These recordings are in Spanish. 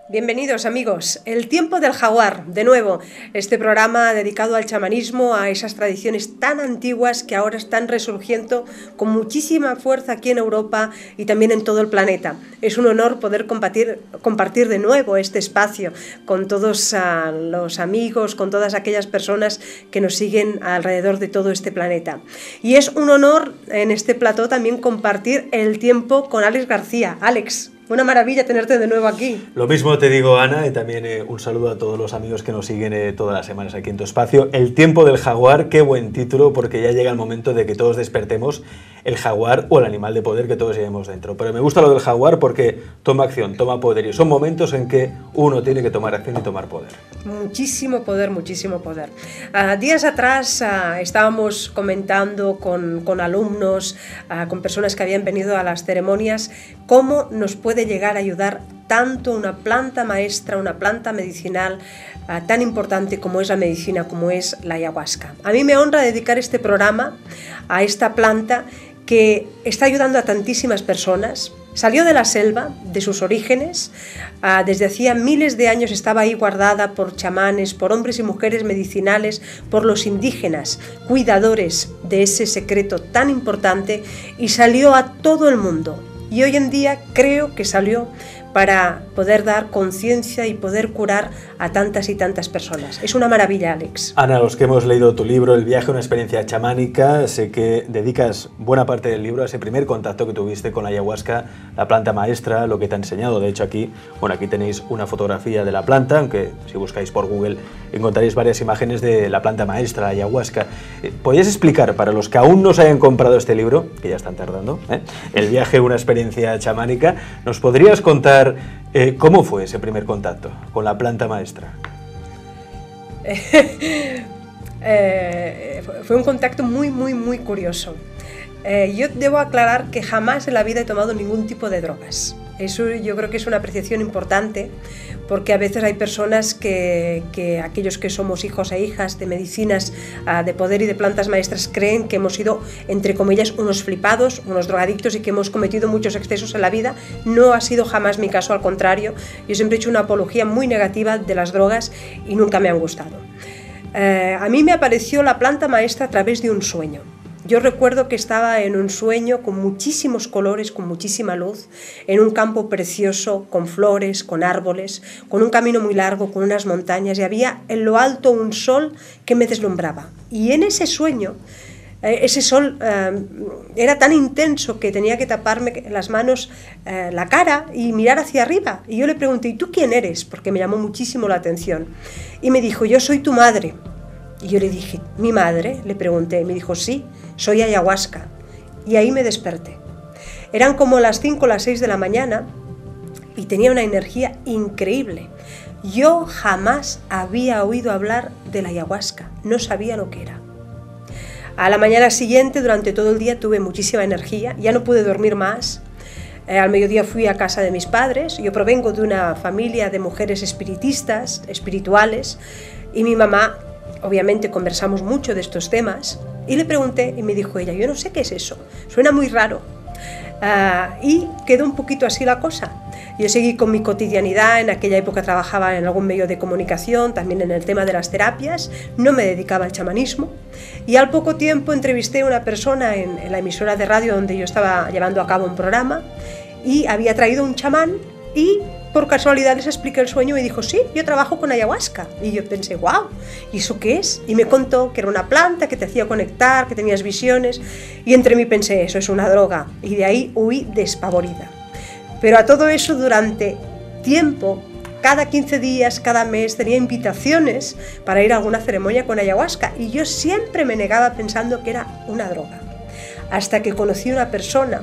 Bienvenidos amigos, El tiempo del jaguar, de nuevo, este programa dedicado al chamanismo, a esas tradiciones tan antiguas que ahora están resurgiendo con muchísima fuerza aquí en Europa y también en todo el planeta. Es un honor poder compartir de nuevo este espacio con todos los amigos, con todas aquellas personas que nos siguen alrededor de todo este planeta. Y es un honor en este plató también compartir el tiempo con Alex García. Alex, una maravilla tenerte de nuevo aquí. Lo mismo te digo, Ana, y también un saludo a todos los amigos que nos siguen todas las semanas aquí en tu espacio. El tiempo del jaguar, qué buen título, porque ya llega el momento de que todos despertemos el jaguar o el animal de poder que todos llevemos dentro. Pero me gusta lo del jaguar porque toma acción, toma poder, y son momentos en que uno tiene que tomar acción y tomar poder. Muchísimo poder, muchísimo poder. Días atrás estábamos comentando con alumnos, con personas que habían venido a las ceremonias, cómo nos puede llegar a ayudar tanto una planta maestra, una planta medicinal tan importante como es la medicina, como es la ayahuasca. A mí me honra dedicar este programa a esta planta que está ayudando a tantísimas personas. Salió de la selva, de sus orígenes, desde hacía miles de años estaba ahí guardada por chamanes, por hombres y mujeres medicinales, por los indígenas, cuidadores de ese secreto tan importante, y salió a todo el mundo. Y hoy en día creo que salió para poder dar conciencia y poder curar a tantas y tantas personas. Es una maravilla, Alex. Ana, los que hemos leído tu libro, El viaje a una experiencia chamánica, sé que dedicas buena parte del libro a ese primer contacto que tuviste con la ayahuasca, la planta maestra, lo que te ha enseñado. De hecho, aquí tenéis una fotografía de la planta, aunque si buscáis por Google encontraréis varias imágenes de la planta maestra, la ayahuasca. ¿Podrías explicar, para los que aún no se hayan comprado este libro, que ya están tardando, El viaje a una experiencia chamánica, nos podrías contar cómo fue ese primer contacto con la planta maestra? Fue un contacto muy curioso. Yo debo aclarar que jamás en la vida he tomado ningún tipo de drogas. Eso yo creo que es una apreciación importante, porque a veces hay personas que aquellos que somos hijos e hijas de medicinas de poder y de plantas maestras creen que hemos sido, entre comillas, unos flipados, unos drogadictos y que hemos cometido muchos excesos en la vida. No ha sido jamás mi caso, al contrario. Yo siempre he hecho una apología muy negativa de las drogas y nunca me han gustado. A mí me apareció la planta maestra a través de un sueño. Yo recuerdo que estaba en un sueño con muchísimos colores, con muchísima luz, en un campo precioso, con flores, con árboles, con un camino muy largo, con unas montañas, y había en lo alto un sol que me deslumbraba. Y en ese sueño, ese sol era tan intenso que tenía que taparme las manos, la cara, y mirar hacia arriba. Y yo le pregunté, ¿y tú quién eres? Porque me llamó muchísimo la atención. Y me dijo, yo soy tu madre. Y yo le dije, ¿mi madre? Le pregunté, y me dijo, sí, soy ayahuasca. Y ahí me desperté. Eran como las 5 o las 6 de la mañana y tenía una energía increíble. Yo jamás había oído hablar de la ayahuasca, no sabía lo que era. A la mañana siguiente, durante todo el día, tuve muchísima energía, ya no pude dormir más. Al mediodía fui a casa de mis padres. Yo provengo de una familia de mujeres espiritistas, espirituales, y mi mamá, obviamente conversamos mucho de estos temas, y le pregunté y me dijo ella, yo no sé qué es eso, suena muy raro. Y quedó un poquito así la cosa. Yo seguí con mi cotidianidad. En aquella época trabajaba en algún medio de comunicación, también en el tema de las terapias, no me dedicaba al chamanismo, y al poco tiempo entrevisté a una persona en la emisora de radio donde yo estaba llevando a cabo un programa, y había traído un chamán, y por casualidad les expliqué el sueño y dijo, sí, yo trabajo con ayahuasca. Y yo pensé, wow, ¿y eso qué es? Y me contó que era una planta que te hacía conectar, que tenías visiones, y entre mí pensé, eso es una droga, y de ahí huí despavorida. Pero a todo eso, durante tiempo, cada 15 días, cada mes, tenía invitaciones para ir a alguna ceremonia con ayahuasca, y yo siempre me negaba pensando que era una droga. Hasta que conocí a una persona,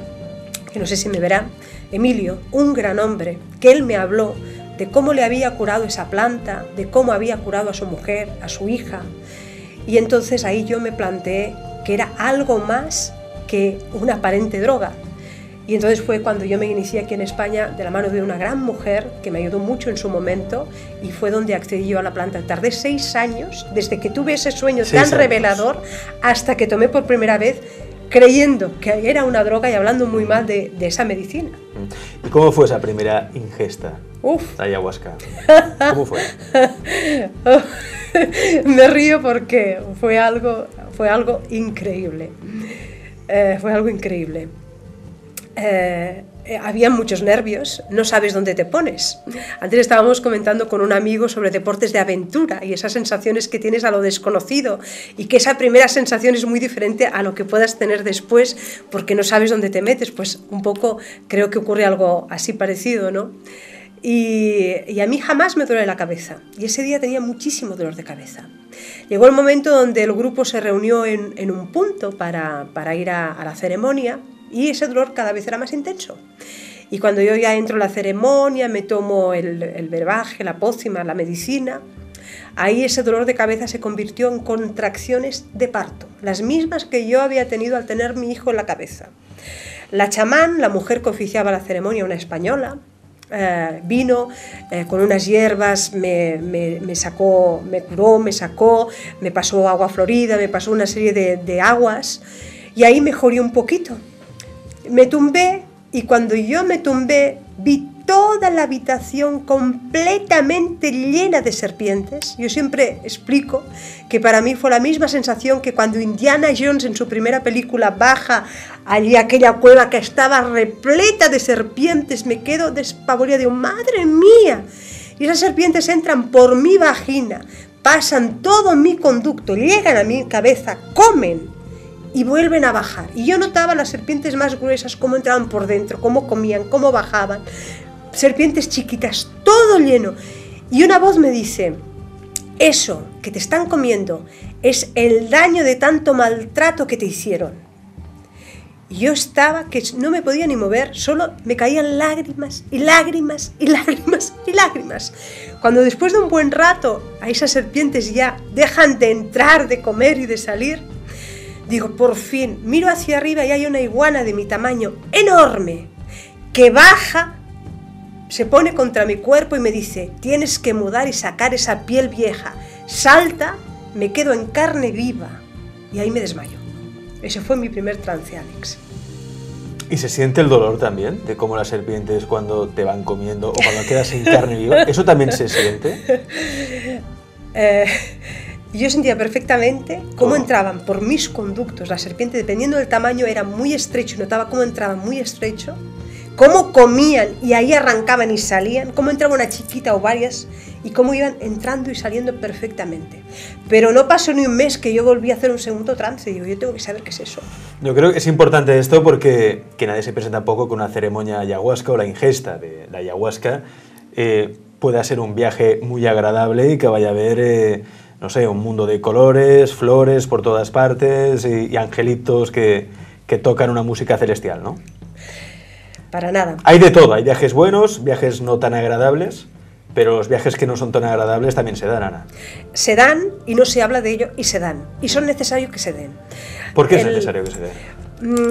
que no sé si me verá, Emilio, un gran hombre, que él me habló de cómo le había curado esa planta, de cómo había curado a su mujer, a su hija. Y entonces ahí yo me planteé que era algo más que una aparente droga. Y entonces fue cuando yo me inicié aquí en España de la mano de una gran mujer que me ayudó mucho en su momento, y fue donde accedí yo a la planta. Tardé 6 años desde que tuve ese sueño tan revelador hasta que tomé por primera vez, creyendo que era una droga y hablando muy mal de esa medicina. ¿Y cómo fue esa primera ingesta de ayahuasca? ¿Cómo fue? Me río porque fue algo increíble. Fue algo increíble. Había muchos nervios, no sabes dónde te pones. Antes estábamos comentando con un amigo sobre deportes de aventura y esas sensaciones que tienes a lo desconocido, y que esa primera sensación es muy diferente a lo que puedas tener después porque no sabes dónde te metes. Pues un poco creo que ocurre algo así parecido, ¿no? Y a mí jamás me duele la cabeza, y ese día tenía muchísimo dolor de cabeza. Llegó el momento donde el grupo se reunió en un punto para ir a la ceremonia, y ese dolor cada vez era más intenso. Y cuando yo ya entro en la ceremonia, me tomo el brebaje, la pócima, la medicina, ahí ese dolor de cabeza se convirtió en contracciones de parto, las mismas que yo había tenido al tener mi hijo en la cabeza. La chamán, la mujer que oficiaba la ceremonia, una española, vino con unas hierbas, me sacó, me curó, me sacó, me pasó agua florida, me pasó una serie de aguas, y ahí mejoré un poquito. Me tumbé, y cuando yo me tumbé vi toda la habitación completamente llena de serpientes. Yo siempre explico que para mí fue la misma sensación que cuando Indiana Jones en su primera película baja allí a aquella cueva que estaba repleta de serpientes. Me quedo despavorida, digo, ¡madre mía! Y esas serpientes entran por mi vagina, pasan todo mi conducto, llegan a mi cabeza, comen y vuelven a bajar. Y yo notaba las serpientes más gruesas, cómo entraban por dentro, cómo comían, cómo bajaban. Serpientes chiquitas, todo lleno. Y una voz me dice, eso que te están comiendo es el daño de tanto maltrato que te hicieron. Y yo estaba que no me podía ni mover, solo me caían lágrimas y lágrimas y lágrimas y lágrimas. Cuando después de un buen rato a esas serpientes ya dejan de entrar, de comer y de salir, digo, por fin, miro hacia arriba y hay una iguana de mi tamaño enorme que baja, se pone contra mi cuerpo y me dice, tienes que mudar y sacar esa piel vieja. Salta, me quedo en carne viva, y ahí me desmayo. Ese fue mi primer trance, Alex. ¿Y se siente el dolor también de cómo las serpientes cuando te van comiendo o cuando quedas en carne viva? ¿Eso también se siente? Yo sentía perfectamente cómo entraban por mis conductos. La serpiente, dependiendo del tamaño, era muy estrecho, notaba cómo entraban muy estrecho, cómo comían y ahí arrancaban y salían, cómo entraba una chiquita o varias y cómo iban entrando y saliendo perfectamente. Pero no pasó ni un mes que yo volví a hacer un segundo trance. Digo, yo tengo que saber qué es eso. Yo creo que es importante esto porque que nadie se presenta tampoco con una ceremonia ayahuasca o la ingesta de la ayahuasca pueda ser un viaje muy agradable y que vaya a haber, no sé, un mundo de colores, flores por todas partes y angelitos que tocan una música celestial, ¿no? Para nada. Hay de todo, hay viajes buenos, viajes no tan agradables, pero los viajes que no son tan agradables también se dan, Ana. Se dan y no se habla de ello y se dan. Y son necesarios que se den. ¿Por qué es necesario que se den?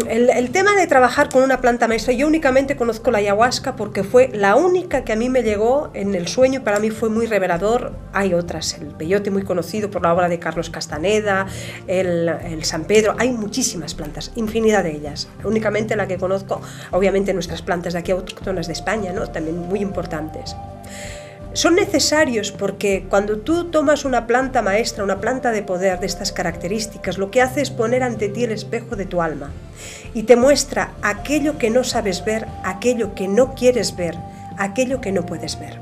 El tema de trabajar con una planta maestra, yo únicamente conozco la ayahuasca porque fue la única que a mí me llegó en el sueño, para mí fue muy revelador. Hay otras, el peyote muy conocido por la obra de Carlos Castaneda, el San Pedro, hay muchísimas plantas, infinidad de ellas. Únicamente la que conozco, obviamente nuestras plantas de aquí autóctonas de España, ¿no? También muy importantes. Son necesarios porque cuando tú tomas una planta maestra, una planta de poder de estas características, lo que hace es poner ante ti el espejo de tu alma y te muestra aquello que no sabes ver, aquello que no quieres ver, aquello que no puedes ver.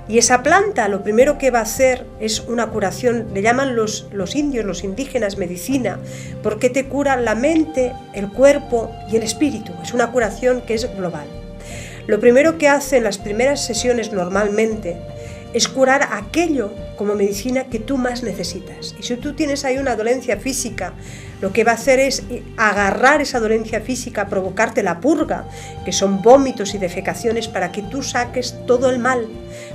Y esa planta lo primero que va a hacer es una curación, le llaman los indios, los indígenas, medicina, porque te cura la mente, el cuerpo y el espíritu. Es una curación que es global. Lo primero que hace en las primeras sesiones normalmente es curar aquello como medicina que tú más necesitas. Y si tú tienes ahí una dolencia física, lo que va a hacer es agarrar esa dolencia física, provocarte la purga, que son vómitos y defecaciones, para que tú saques todo el mal,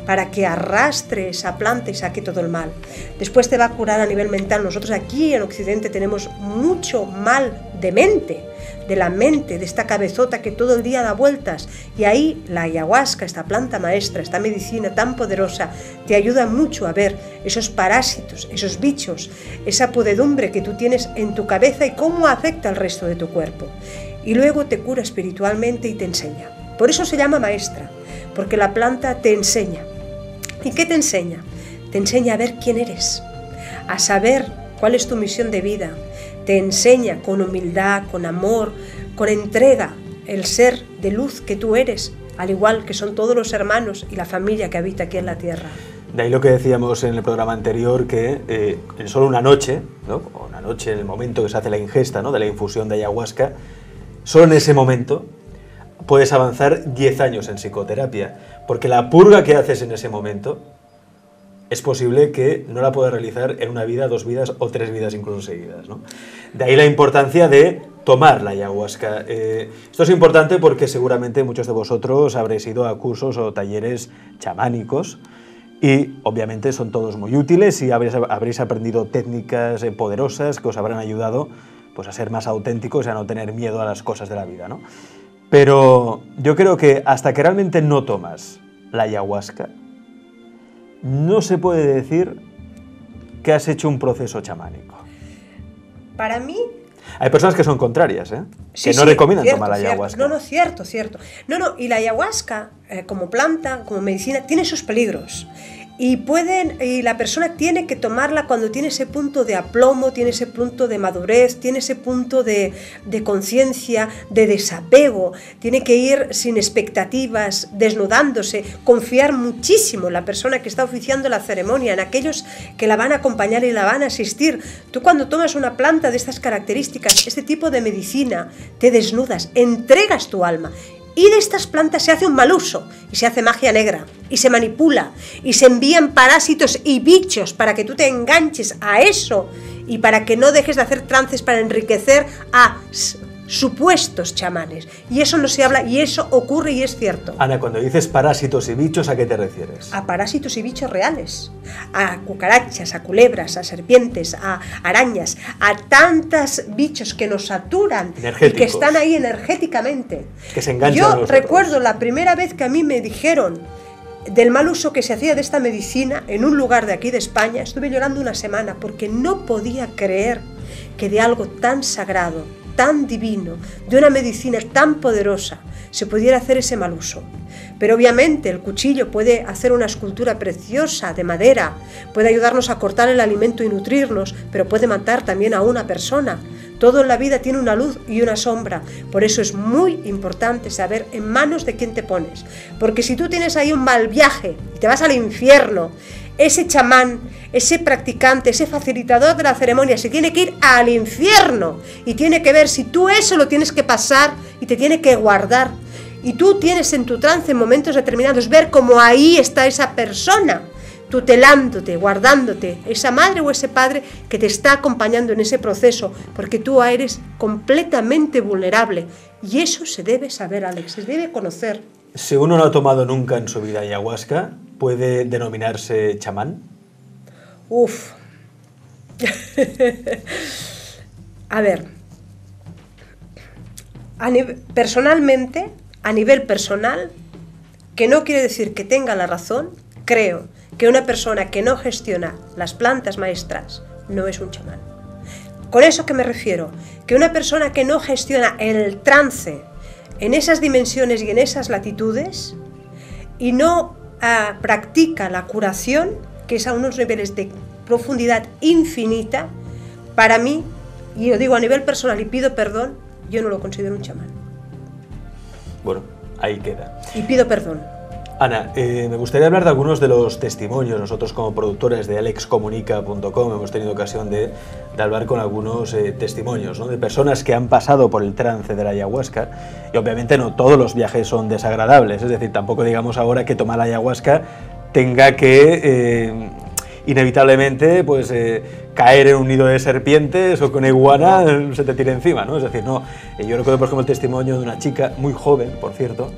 para que arrastre esa planta y saque todo el mal. Después te va a curar a nivel mental. Nosotros aquí en Occidente tenemos mucho mal de mente, de la mente, de esta cabezota que todo el día da vueltas, y ahí la ayahuasca, esta planta maestra, esta medicina tan poderosa, te ayuda mucho a ver esos parásitos, esos bichos, esa podredumbre que tú tienes en tu cabeza y cómo afecta al resto de tu cuerpo. Y luego te cura espiritualmente y te enseña. Por eso se llama maestra, porque la planta te enseña. ¿Y qué te enseña? Te enseña a ver quién eres, a saber cuál es tu misión de vida. Te enseña con humildad, con amor, con entrega, el ser de luz que tú eres, al igual que son todos los hermanos y la familia que habita aquí en la tierra. De ahí lo que decíamos en el programa anterior, que en solo una noche, ¿no? Una noche en el momento que se hace la ingesta, ¿no?, de la infusión de ayahuasca, solo en ese momento puedes avanzar 10 años en psicoterapia, porque la purga que haces en ese momento es posible que no la puedas realizar en una vida, 2 vidas o 3 vidas incluso seguidas, ¿no? De ahí la importancia de tomar la ayahuasca. Esto es importante porque seguramente muchos de vosotros habréis ido a cursos o talleres chamánicos y obviamente son todos muy útiles y habréis aprendido técnicas poderosas que os habrán ayudado, pues, a ser más auténticos y a no tener miedo a las cosas de la vida, ¿no? Pero yo creo que hasta que realmente no tomas la ayahuasca, no se puede decir que has hecho un proceso chamánico. Para mí... Hay personas que son contrarias, Sí, que no recomiendan tomar la ayahuasca. No, cierto. Y la ayahuasca, como planta, como medicina, tiene sus peligros. Y la persona tiene que tomarla cuando tiene ese punto de aplomo, tiene ese punto de madurez, tiene ese punto de conciencia, de desapego, tiene que ir sin expectativas, desnudándose, confiar muchísimo en la persona que está oficiando la ceremonia, en aquellos que la van a acompañar y la van a asistir. Tú, cuando tomas una planta de estas características, este tipo de medicina, te desnudas, entregas tu alma. Y de estas plantas se hace un mal uso, y se hace magia negra, y se manipula, y se envían parásitos y bichos para que tú te enganches a eso, y para que no dejes de hacer trances para enriquecer a supuestos chamanes. Y eso no se habla, y eso ocurre y es cierto. Ana, cuando dices parásitos y bichos, ¿a qué te refieres? A parásitos y bichos reales, a cucarachas, a culebras, a serpientes, a arañas, a tantos bichos que nos saturan y que están ahí energéticamente. Que se enganchan a nosotros. Yo recuerdo la primera vez que a mí me dijeron del mal uso que se hacía de esta medicina en un lugar de aquí de España. Estuve llorando una semana porque no podía creer que de algo tan sagrado, tan divino, de una medicina tan poderosa, se pudiera hacer ese mal uso. Pero obviamente el cuchillo puede hacer una escultura preciosa de madera, puede ayudarnos a cortar el alimento y nutrirnos, pero puede matar también a una persona. Todo en la vida tiene una luz y una sombra, por eso es muy importante saber en manos de quién te pones, porque si tú tienes ahí un mal viaje y te vas al infierno, ese chamán, ese practicante, ese facilitador de la ceremonia se tiene que ir al infierno y tiene que ver si tú eso lo tienes que pasar y te tiene que guardar. Y tú tienes en tu trance, en momentos determinados, ver cómo ahí está esa persona, tutelándote, guardándote, esa madre o ese padre que te está acompañando en ese proceso, porque tú eres completamente vulnerable. Y eso se debe saber, Alex, se debe conocer. Si uno no ha tomado nunca en su vida ayahuasca, ¿puede denominarse chamán? Uf. A ver, personalmente, a nivel personal, que no quiere decir que tenga la razón, creo que una persona que no gestiona las plantas maestras no es un chamán. ¿Con eso qué me refiero? Que una persona que no gestiona el trance en esas dimensiones y en esas latitudes y no practica la curación, que es a unos niveles de profundidad infinita, para mí, y lo digo a nivel personal y pido perdón, yo no lo considero un chamán. Bueno, ahí queda. Y pido perdón. Ana, me gustaría hablar de algunos de los testimonios. Nosotros, como productores de alexcomunica.com, hemos tenido ocasión de hablar con algunos testimonios, ¿no?, de personas que han pasado por el trance de la ayahuasca. Y obviamente no todos los viajes son desagradables, es decir, tampoco digamos ahora que tomar la ayahuasca tenga que inevitablemente pues caer en un nido de serpientes o con iguana se te tire encima, ¿no? Es decir, no, yo recuerdo por ejemplo el testimonio de una chica muy joven, por cierto,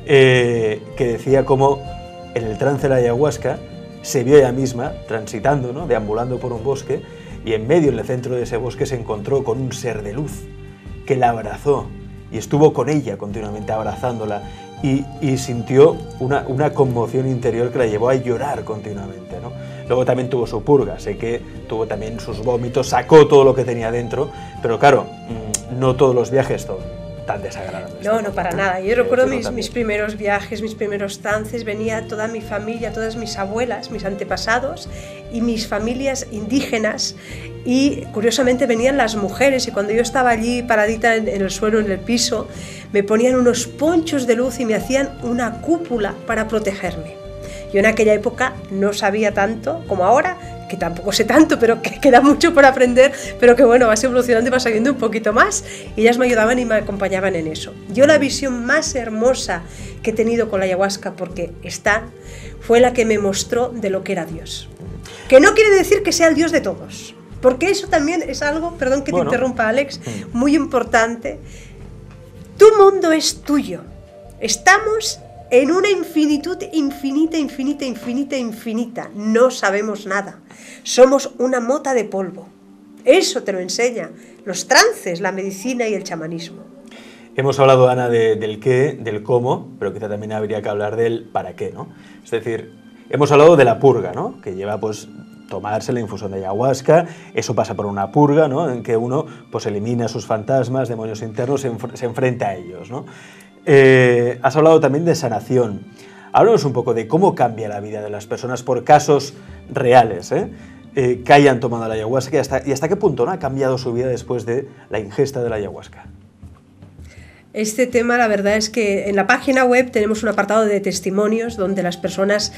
que decía cómo en el trance de la ayahuasca se vio ella misma transitando, ¿no? Deambulando por un bosque, y en medio, en el centro de ese bosque, se encontró con un ser de luz que la abrazó y estuvo con ella continuamente abrazándola, y sintió una conmoción interior que la llevó a llorar continuamente, ¿no? Luego también tuvo su purga, sé que tuvo también sus vómitos, sacó todo lo que tenía dentro, pero claro, no todos los viajes son tan desagradables. No, no, para nada. Yo recuerdo mis primeros viajes, mis primeros trances, venía toda mi familia, todas mis abuelas, mis antepasados y mis familias indígenas, y curiosamente venían las mujeres, y cuando yo estaba allí paradita en el suelo, en el piso, me ponían unos ponchos de luz y me hacían una cúpula para protegerme. Yo en aquella época no sabía tanto como ahora, que tampoco sé tanto, pero que queda mucho por aprender, pero que bueno, vas evolucionando y vas sabiendo un poquito más, y ellas me ayudaban y me acompañaban en eso. Yo la visión más hermosa que he tenido con la ayahuasca, porque fue la que me mostró de lo que era Dios. Que no quiere decir que sea el Dios de todos, porque eso también es algo, perdón que te interrumpa, Alex, muy importante. Tu mundo es tuyo. Estamos en una infinitud infinita, infinita, infinita, infinita. No sabemos nada. Somos una mota de polvo. Eso te lo enseña los trances, la medicina y el chamanismo. Hemos hablado, Ana, del qué, del cómo, pero quizá también habría que hablar del para qué, ¿no? Es decir, hemos hablado de la purga, ¿no? Que lleva, pues, tomarse la infusión de ayahuasca. Eso pasa por una purga, ¿no? En que uno, pues, elimina sus fantasmas, demonios internos, se enfrenta a ellos, ¿no? Has hablado también de sanación. Háblanos un poco de cómo cambia la vida de las personas por casos reales, que hayan tomado la ayahuasca, y hasta qué punto, ¿no?, ha cambiado su vida después de la ingesta de la ayahuasca. Este tema, la verdad es que en la página web tenemos un apartado de testimonios donde las personas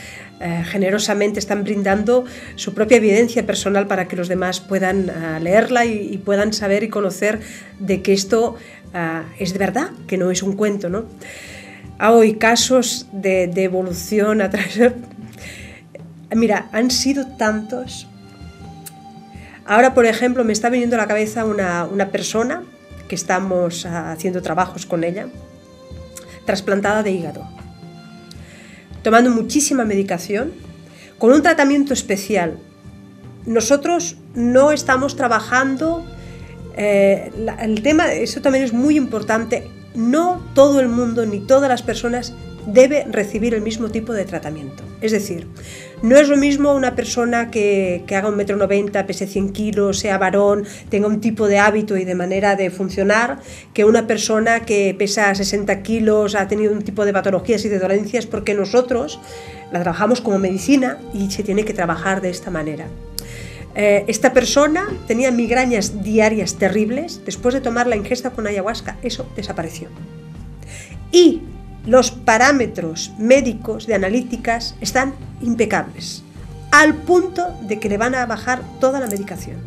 generosamente están brindando su propia evidencia personal para que los demás puedan leerla y puedan saber y conocer de que esto es de verdad, que no es un cuento, ¿no? Hay casos de evolución a través. Mira, han sido tantos. Ahora, por ejemplo, me está viniendo a la cabeza una persona que estamos haciendo trabajos con ella, trasplantada de hígado, tomando muchísima medicación, con un tratamiento especial. Nosotros no estamos trabajando, el tema, eso también es muy importante, no todo el mundo ni todas las personas debe recibir el mismo tipo de tratamiento. Es decir, no es lo mismo una persona que haga 1,90 m, pese 100 kilos, sea varón, tenga un tipo de hábito y de manera de funcionar, que una persona que pesa 60 kilos, ha tenido un tipo de patologías y de dolencias, porque nosotros la trabajamos como medicina y se tiene que trabajar de esta manera. Esta persona tenía migrañas diarias terribles. Después de tomar la ingesta con ayahuasca, eso desapareció. Y los parámetros médicos de analíticas están impecables, al punto de que le van a bajar toda la medicación.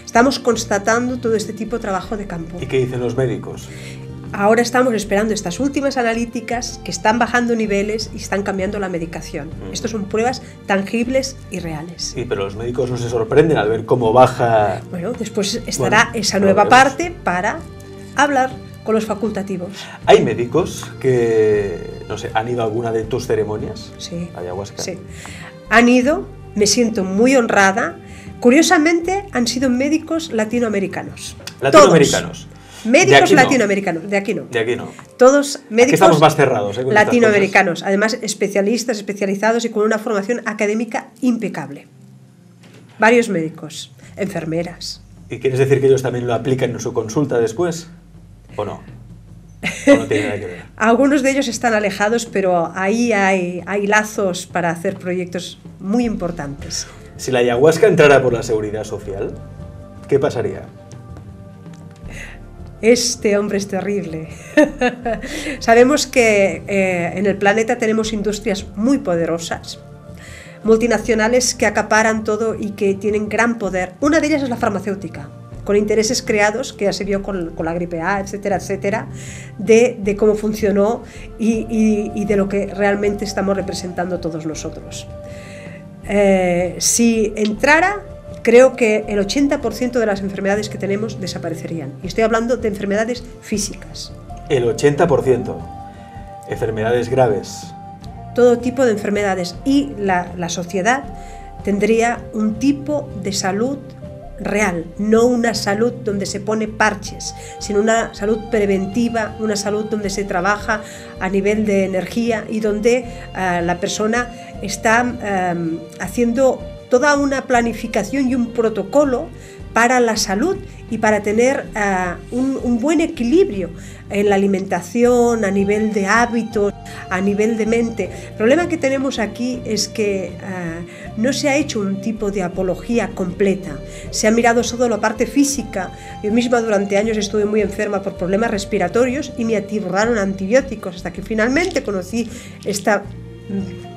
Estamos constatando todo este tipo de trabajo de campo. ¿Y qué dicen los médicos? Ahora estamos esperando estas últimas analíticas que están bajando niveles y están cambiando la medicación. Estas son pruebas tangibles y reales. Sí, pero los médicos no se sorprenden al ver cómo baja. Bueno, después estará esa nueva parte para hablar con los facultativos. ¿Hay médicos que, no sé, han ido a alguna de tus ceremonias? Sí. Ayahuasca. Sí. Han ido, me siento muy honrada. Curiosamente, han sido médicos latinoamericanos. ¿Latinoamericanos? Todos. Médicos latinoamericanos, de aquí no. De aquí no. Todos médicos. Aquí estamos más cerrados, con latinoamericanos, además especialistas, especializados y con una formación académica impecable. Varios médicos, enfermeras. ¿Y quieres decir que ellos también lo aplican en su consulta después? ¿O no? ¿O no tiene nada que ver? Algunos de ellos están alejados, pero ahí hay lazos para hacer proyectos muy importantes. Si la ayahuasca entrara por la seguridad social, ¿qué pasaría? Este hombre es terrible. Sabemos que en el planeta tenemos industrias muy poderosas, multinacionales que acaparan todo y que tienen gran poder. Una de ellas es la farmacéutica. con intereses creados, que ya se vio con la gripe A, etcétera, etcétera, de cómo funcionó y de lo que realmente estamos representando todos nosotros. Si entrara, creo que el 80% de las enfermedades que tenemos desaparecerían. Y estoy hablando de enfermedades físicas. El 80%. Enfermedades graves. Todo tipo de enfermedades. Y la sociedad tendría un tipo de salud real, no una salud donde se pone parches, sino una salud preventiva, una salud donde se trabaja a nivel de energía y donde la persona está haciendo toda una planificación y un protocolo para la salud y para tener un buen equilibrio en la alimentación, a nivel de hábitos, a nivel de mente. El problema que tenemos aquí es que no se ha hecho un tipo de apología completa. Se ha mirado solo la parte física. Yo misma durante años estuve muy enferma por problemas respiratorios y me atiborraron antibióticos hasta que finalmente conocí esta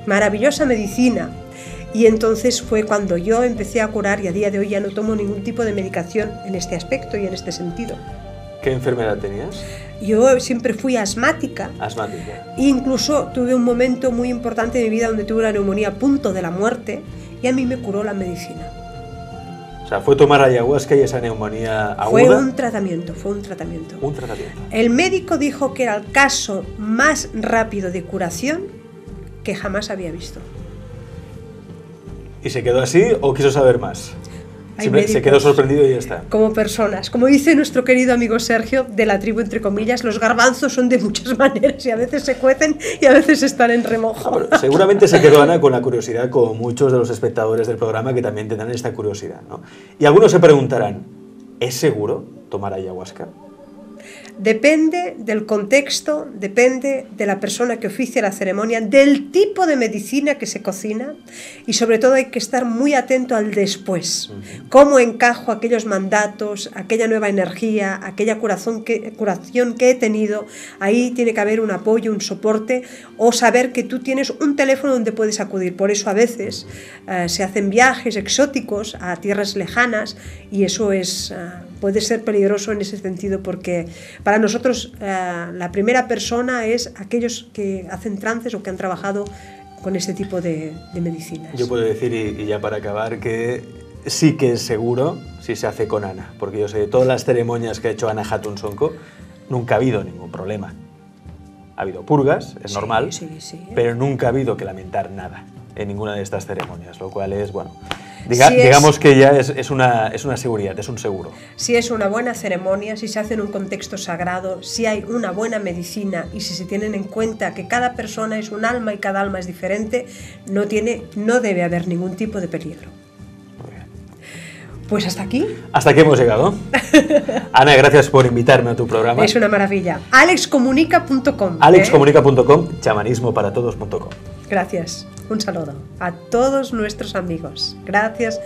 maravillosa medicina. Y entonces fue cuando yo empecé a curar y a día de hoy ya no tomo ningún tipo de medicación en este aspecto y en este sentido. ¿Qué enfermedad tenías? Yo siempre fui asmática. Asmática. E incluso tuve un momento muy importante de mi vida donde tuve una neumonía a punto de la muerte y a mí me curó la medicina. O sea, fue tomar ayahuasca y esa neumonía aguda. Fue un tratamiento. Un tratamiento. El médico dijo que era el caso más rápido de curación que jamás había visto. ¿Y se quedó así o quiso saber más? Se quedó sorprendido y ya está. Como personas. Como dice nuestro querido amigo Sergio, de la tribu entre comillas, los garbanzos son de muchas maneras y a veces se cuecen y a veces están en remojo. Bueno, seguramente se quedó Ana con la curiosidad, como muchos de los espectadores del programa que también tendrán esta curiosidad, ¿no? Y algunos se preguntarán, ¿es seguro tomar ayahuasca? Depende del contexto, depende de la persona que oficia la ceremonia, del tipo de medicina que se cocina y sobre todo hay que estar muy atento al después. Cómo encajo aquellos mandatos, aquella nueva energía, aquella curación que he tenido. Ahí tiene que haber un apoyo, un soporte o saber que tú tienes un teléfono donde puedes acudir. Por eso a veces se hacen viajes exóticos a tierras lejanas y eso puede ser peligroso en ese sentido porque para nosotros la primera persona es aquellos que hacen trances o que han trabajado con este tipo de medicinas. Yo puedo decir, y ya para acabar, que sí que es seguro si se hace con Ana, porque yo sé de todas las ceremonias que ha hecho Ana Hatun Sonko, nunca ha habido ningún problema. Ha habido purgas, es normal, sí. pero nunca ha habido que lamentar nada en ninguna de estas ceremonias, lo cual es, bueno... digamos que ya es una seguridad, es un seguro. Si es una buena ceremonia, si se hace en un contexto sagrado, si hay una buena medicina y si se tienen en cuenta que cada persona es un alma y cada alma es diferente, no debe haber ningún tipo de peligro. Muy bien. Pues hasta aquí. Hasta aquí hemos llegado. Ana, gracias por invitarme a tu programa. Es una maravilla. alexcomunica.com. alexcomunica.com, chamanismoparatodos.com. Gracias. Un saludo a todos nuestros amigos. Gracias